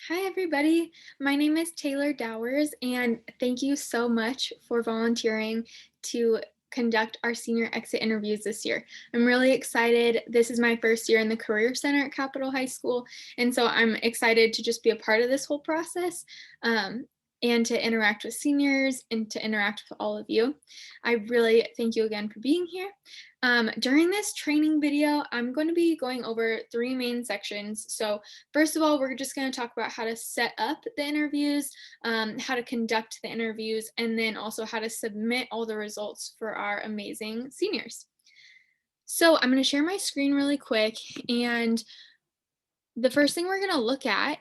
Hi, everybody. My name is Taylor Dowers, and thank you so much for volunteering to conduct our senior exit interviews this year. I'm really excited. This is my first year in the Career Center at Capitol High School, and so I'm excited to just be a part of this whole process um, and to interact with seniors and to interact with all of you. I really thank you again for being here. During this training video, I'm going to be going over three main sections. So first of all, we're just going to talk about how to set up the interviews, how to conduct the interviews, and then also how to submit all the results for our amazing seniors. So I'm going to share my screen really quick, and the first thing we're going to look at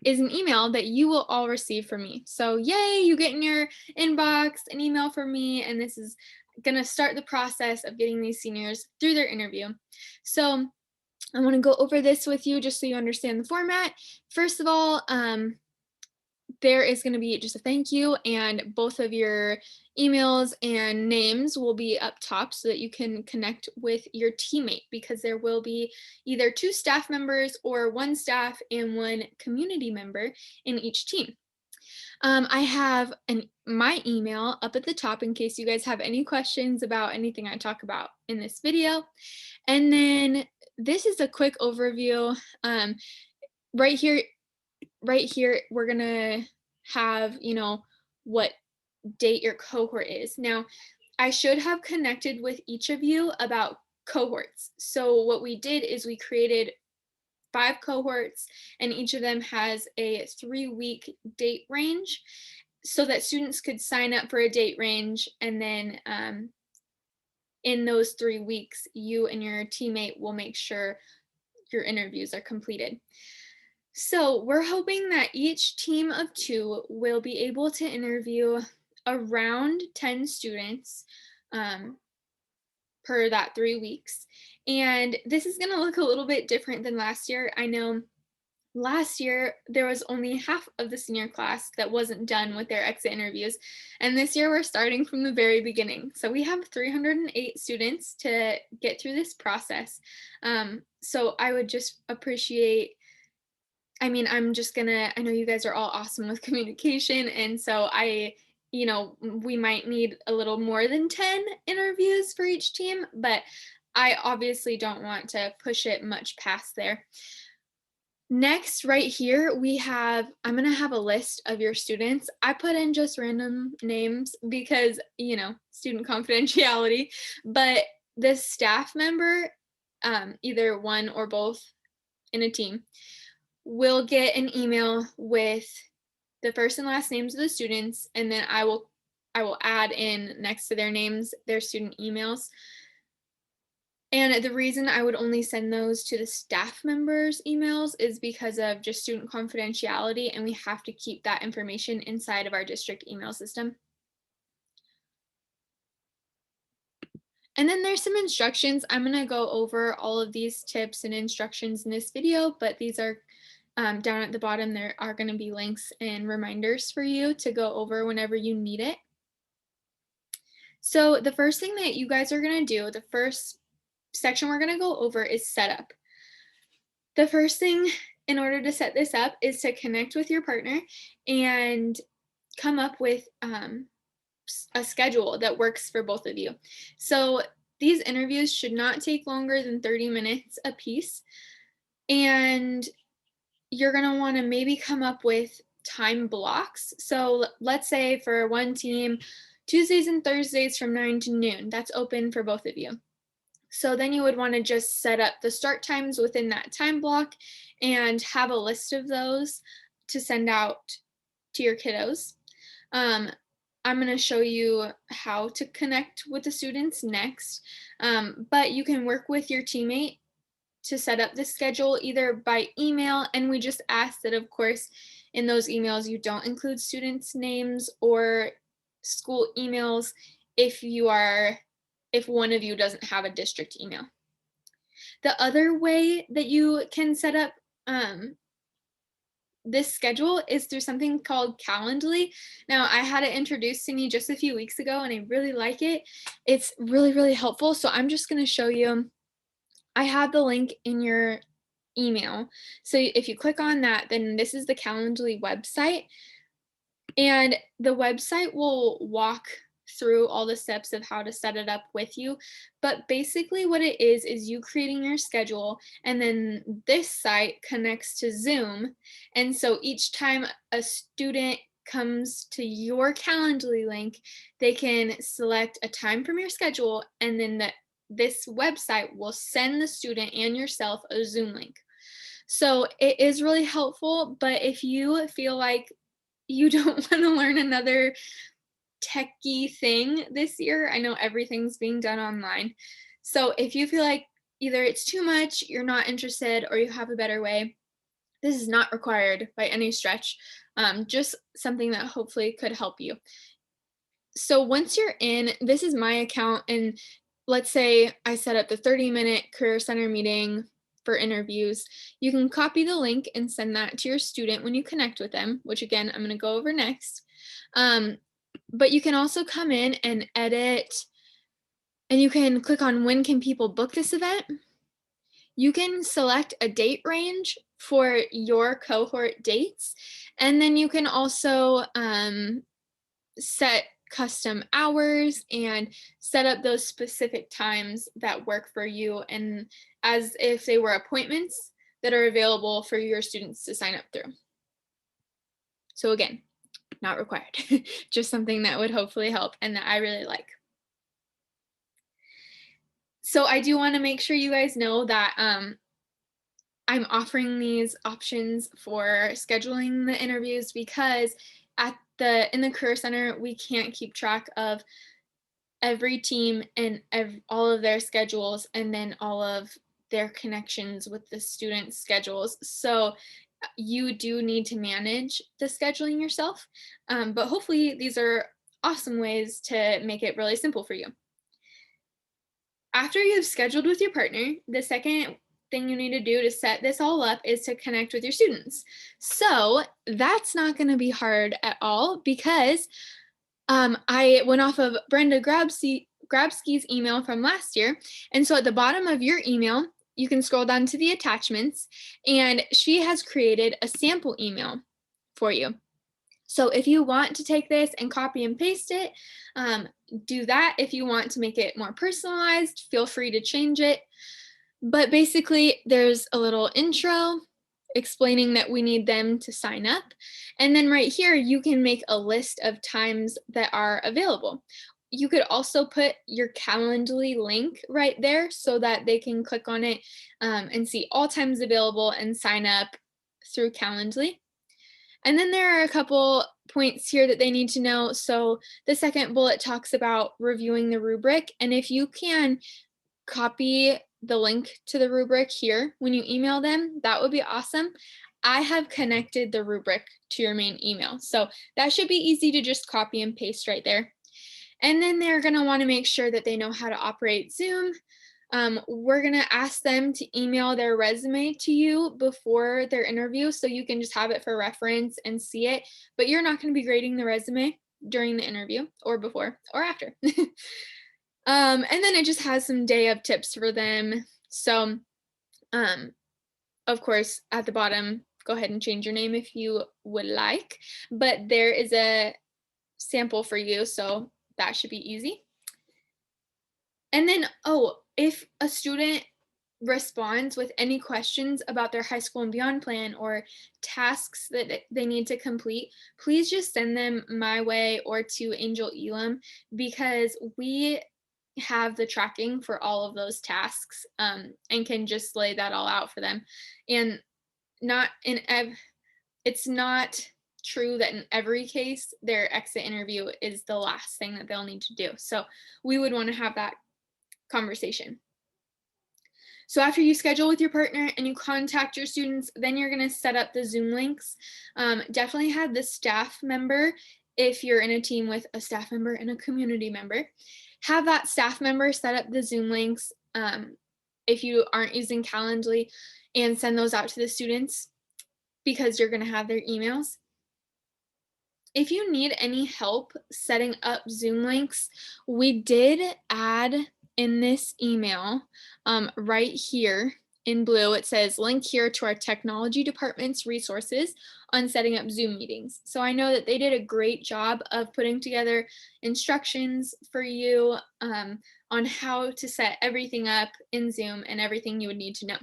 is an email that you will all receive from me. So yay, you get in your inbox an email from me, and this is going to start the process of getting these seniors through their interview. So I want to go over this with you just so you understand the format. First of all, there is going to be just a thank you, and both of your emails and names will be up top so that you can connect with your teammate, because there will be either two staff members or one staff and one community member in each team. I have my email up at the top in case you guys have any questions about anything I talk about in this video. And then this is a quick overview. Right here, we're gonna have, what date your cohort is. Now, I should have connected with each of you about cohorts. So what we did is we created 5 cohorts, and each of them has a 3-week date range so that students could sign up for a date range, and then in those 3 weeks, you and your teammate will make sure your interviews are completed. So we're hoping that each team of 2 will be able to interview around 10 students per that 3 weeks. And this is going to look a little bit different than last year. I know last year there was only half of the senior class that wasn't done with their exit interviews, and this year we're starting from the very beginning. So we have 308 students to get through this process. So I would just appreciate, I know you guys are all awesome with communication, and so we might need a little more than 10 interviews for each team, but I obviously don't want to push it much past there. Next, right here, I'm going to have a list of your students. I put in just random names because, student confidentiality, but the staff member, either one or both in a team, will get an email with the first and last names of the students, and then I will add in next to their names their student emails. And the reason I would only send those to the staff members' emails is because of just student confidentiality, and we have to keep that information inside of our district email system. And then there's some instructions. I'm going to go over all of these tips and instructions in this video, but these are down at the bottom. There are going to be links and reminders for you to go over whenever you need it. So the first thing that you guys are going to do, the first section we're going to go over is setup. The first thing in order to set this up is to connect with your partner and come up with a schedule that works for both of you. So these interviews should not take longer than 30 minutes a piece. And you're going to want to maybe come up with time blocks. So let's say for one team, Tuesdays and Thursdays from 9 to noon, that's open for both of you. So then you would want to just set up the start times within that time block and have a list of those to send out to your kiddos. I'm going to show you how to connect with the students next, but you can work with your teammate to set up the schedule either by email, and we just ask that, of course, in those emails you don't include students' names or school emails if one of you doesn't have a district email. The other way that you can set up this schedule is through something called Calendly. Now, I had it introduced to me just a few weeks ago, and I really like it. It's really, really helpful. So I'm just going to show you. I have the link in your email. So if you click on that, then this is the Calendly website, and the website will walk through all the steps of how to set it up with you. But basically, what it is you creating your schedule, and then this site connects to Zoom. And so each time a student comes to your Calendly link, they can select a time from your schedule, and then this website will send the student and yourself a Zoom link. So it is really helpful, but if you feel like you don't want to learn another techie thing this year, I know everything's being done online. So if you feel like either it's too much, you're not interested, or you have a better way, this is not required by any stretch. Just something that hopefully could help you. So once you're in, this is my account, and let's say I set up the 30-minute Career Center meeting for interviews. You can copy the link and send that to your student when you connect with them, which again, I'm going to go over next. But you can also come in and edit, and you can click on when can people book this event. You can select a date range for your cohort dates, and then you can also set custom hours and set up those specific times that work for you, and as if they were appointments that are available for your students to sign up through. So again, not required, just something that would hopefully help and that I really like. So I do want to make sure you guys know that I'm offering these options for scheduling the interviews because in the Career Center, we can't keep track of every team and all of their schedules, and then all of their connections with the students' schedules. So you do need to manage the scheduling yourself. But hopefully these are awesome ways to make it really simple for you. After you've scheduled with your partner, the second thing you need to do to set this all up is to connect with your students. So that's not going to be hard at all because I went off of Brenda Grabsky's email from last year. And so at the bottom of your email, you can scroll down to the attachments, and she has created a sample email for you. So if you want to take this and copy and paste it, do that. If you want to make it more personalized, feel free to change it. But basically, there's a little intro explaining that we need them to sign up. And then right here, you can make a list of times that are available. You could also put your Calendly link right there so that they can click on it and see all times available and sign up through Calendly. And then there are a couple points here that they need to know. So the second bullet talks about reviewing the rubric. And if you can copy the link to the rubric here when you email them, that would be awesome. I have connected the rubric to your main email. So that should be easy to just copy and paste right there. And then they're going to want to make sure that they know how to operate Zoom. We're going to ask them to email their resume to you before their interview so you can just have it for reference and see it. But you're not going to be grading the resume during the interview or before or after. And then it just has some day of tips for them. So, of course, at the bottom, go ahead and change your name if you would like. But there is a sample for you, so that should be easy. And then, if a student responds with any questions about their high school and beyond plan or tasks that they need to complete, please just send them my way or to Angel Elam, because we have the tracking for all of those tasks, and can just lay that all out for them. And it's not true that in every case their exit interview is the last thing that they'll need to do. So we would want to have that conversation. So after you schedule with your partner and you contact your students, then you're going to set up the Zoom links. Definitely have the staff member, if you're in a team with a staff member and a community member, have that staff member set up the Zoom links if you aren't using Calendly, and send those out to the students because you're going to have their emails. If you need any help setting up Zoom links, we did add in this email right here in blue, it says link here to our technology department's resources on setting up Zoom meetings. So I know that they did a great job of putting together instructions for you on how to set everything up in Zoom and everything you would need to know.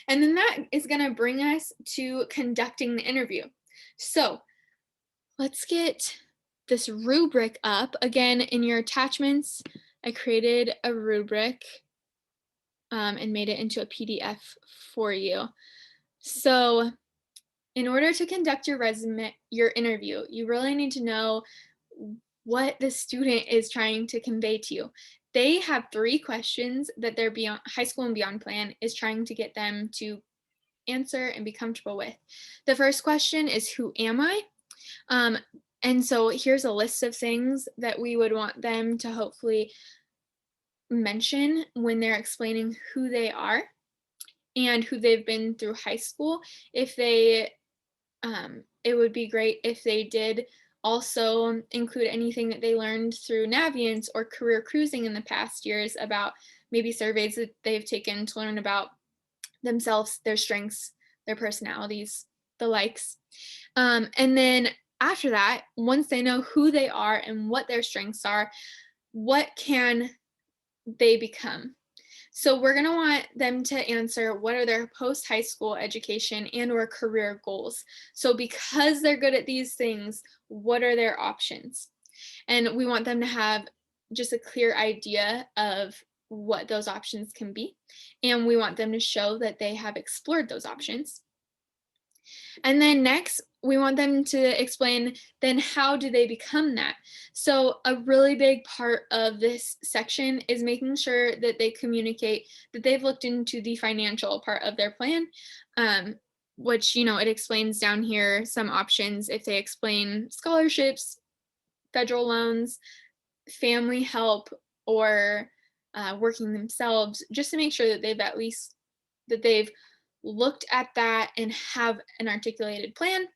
And then that is going to bring us to conducting the interview. So let's get this rubric up. Again, in your attachments, I created a rubric and made it into a PDF for you. So in order to conduct your interview, you really need to know what the student is trying to convey to you. They have 3 questions that their beyond high school and beyond plan is trying to get them to answer and be comfortable with. The first question is, who am I? And so here's a list of things that we would want them to hopefully mention when they're explaining who they are and who they've been through high school. If they, it would be great if they did also include anything that they learned through Naviance or career cruising in the past years about maybe surveys that they've taken to learn about themselves, their strengths, their personalities, the likes. And then after that, once they know who they are and what their strengths are, what can they become? So we're going to want them to answer what are their post-high school education and or career goals. So because they're good at these things, what are their options? And we want them to have just a clear idea of what those options can be. And we want them to show that they have explored those options. And then next, we want them to explain then how do they become that? So a really big part of this section is making sure that they communicate that they've looked into the financial part of their plan, which, it explains down here some options if they explain scholarships, federal loans, family help, or working themselves, just to make sure that they've looked at that and have an articulated plan.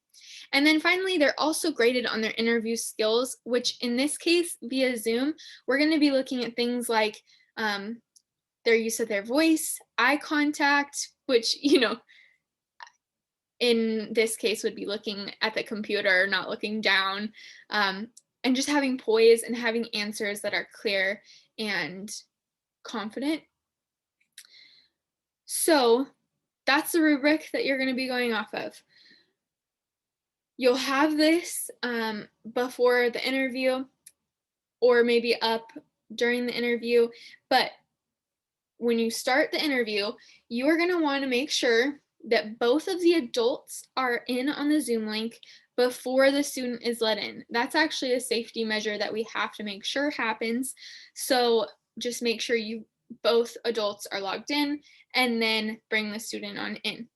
And then finally, they're also graded on their interview skills, which in this case, via Zoom, we're going to be looking at things like their use of their voice, eye contact, which, in this case would be looking at the computer, not looking down, and just having poise and having answers that are clear and confident. So that's the rubric that you're going to be going off of. You'll have this before the interview or maybe up during the interview, but when you start the interview, you are going to want to make sure that both of the adults are in on the Zoom link before the student is let in. That's actually a safety measure that we have to make sure happens. So just make sure both adults are logged in and then bring the student on in.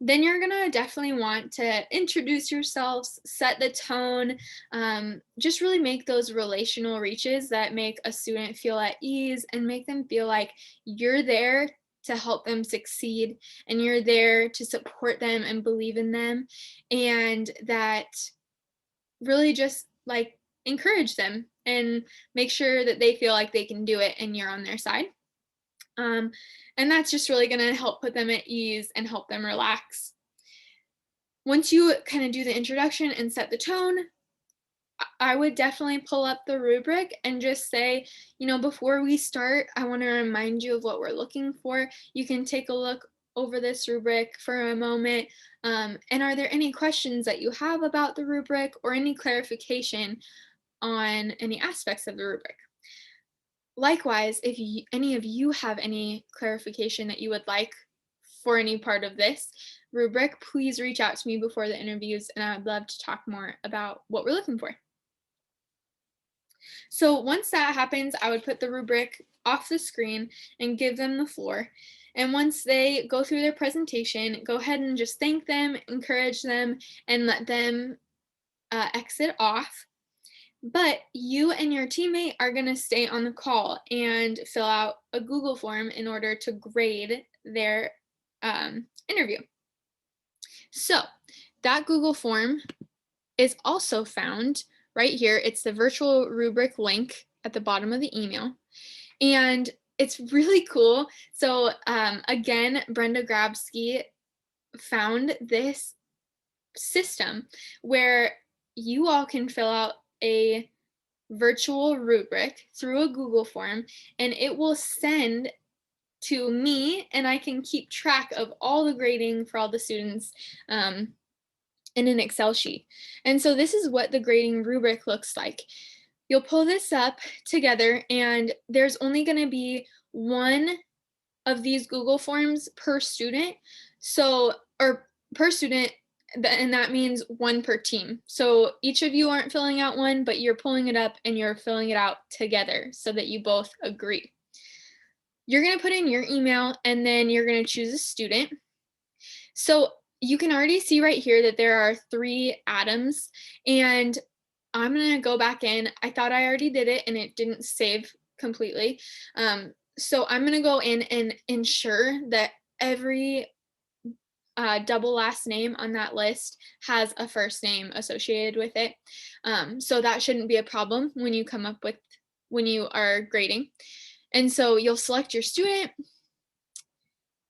Then you're gonna definitely want to introduce yourselves, set the tone, just really make those relational reaches that make a student feel at ease and make them feel like you're there to help them succeed and you're there to support them and believe in them, and that really just like encourage them and make sure that they feel like they can do it and you're on their side. And that's just really going to help put them at ease and help them relax. Once you kind of do the introduction and set the tone, I would definitely pull up the rubric and just say, before we start, I want to remind you of what we're looking for. You can take a look over this rubric for a moment. And are there any questions that you have about the rubric or any clarification on any aspects of the rubric? Likewise, if any of you have any clarification that you would like for any part of this rubric, please reach out to me before the interviews and I would love to talk more about what we're looking for. So once that happens, I would put the rubric off the screen and give them the floor. And once they go through their presentation, go ahead and just thank them, encourage them, and let them exit off. But you and your teammate are going to stay on the call and fill out a Google form in order to grade their interview. So that Google form is also found right here. It's the virtual rubric link at the bottom of the email. And it's really cool. So again, Brenda Grabsky found this system where you all can fill out a virtual rubric through a Google form, and it will send to me, and I can keep track of all the grading for all the students in an Excel sheet. And so this is what the grading rubric looks like. You'll pull this up together, and there's only going to be one of these Google Forms per student. So, or per student, and that means one per team. So each of you aren't filling out one, but you're pulling it up and you're filling it out together so that you both agree. You're going to put in your email, and then you're going to choose a student. So you can already see right here that there are 3 atoms, and I'm going to go back in. I thought I already did it and it didn't save completely. So I'm going to go in and ensure that every double last name on that list has a first name associated with it. So that shouldn't be a problem when you are grading. And so you'll select your student,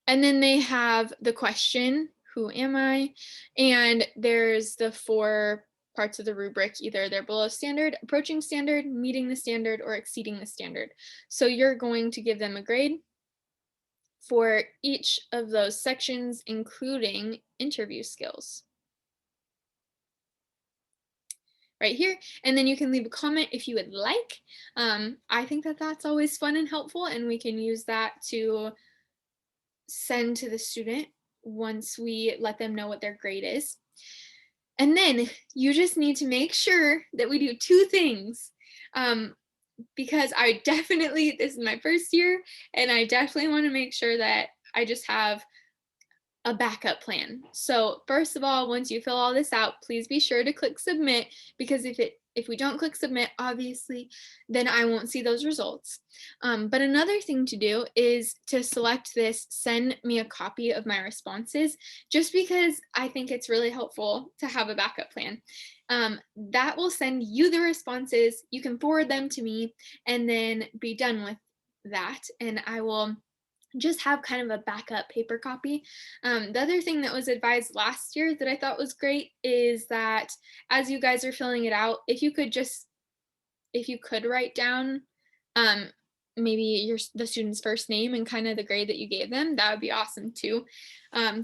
and then they have the question, who am I? And there's the 4 parts of the rubric. Either they're below standard, approaching standard, meeting the standard, or exceeding the standard. So you're going to give them a grade for each of those sections, including interview skills. Right here, and then you can leave a comment if you would like. I think that that's always fun and helpful, and we can use that to send to the student once we let them know what their grade is. And then you just need to make sure that we do 2 things. Because this is my first year, and I definitely want to make sure that I just have a backup plan. So first of all, once you fill all this out, please be sure to click submit, because if we don't click submit, obviously, then I won't see those results. But another thing to do is to select this, send me a copy of my responses, just because I think it's really helpful to have a backup plan. That will send you the responses. You can forward them to me and then be done with that. And I will just have kind of a backup paper copy. The other thing that was advised last year that I thought was great is that as you guys are filling it out, if you could write down maybe the student's first name and kind of the grade that you gave them, that would be awesome too.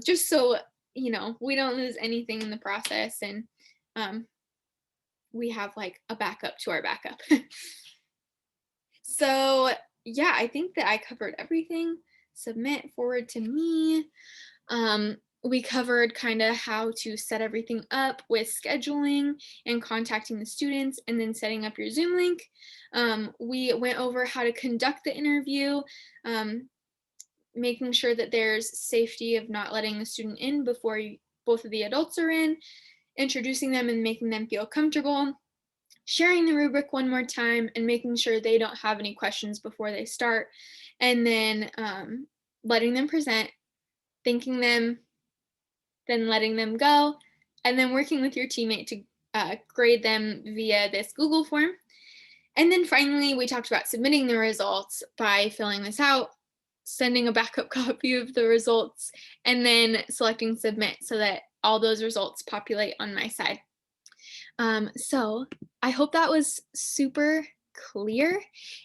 Just so we don't lose anything in the process, and we have like a backup to our backup. So yeah, I think that I covered everything. Submit, forward to me. We covered kind of how to set everything up with scheduling and contacting the students, and then setting up your Zoom link. We went over how to conduct the interview, making sure that there's safety of not letting the student in before both of the adults are in, introducing them and making them feel comfortable, sharing the rubric one more time and making sure they don't have any questions before they start, and then letting them present, thanking them, then letting them go, and then working with your teammate to grade them via this Google form. And then finally, we talked about submitting the results by filling this out, sending a backup copy of the results, and then selecting submit so that all those results populate on my side. So I hope that was super clear,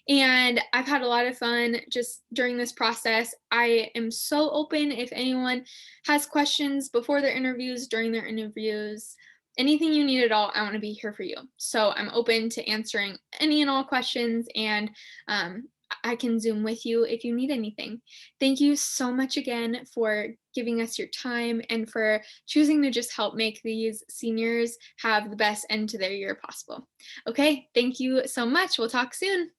and I've had a lot of fun just during this process. I am so open if anyone has questions before their interviews, during their interviews, anything you need at all. I want to be here for you. So I'm open to answering any and all questions, and I can Zoom with you if you need anything. Thank you so much again for giving us your time and for choosing to just help make these seniors have the best end to their year possible. Okay, thank you so much. We'll talk soon.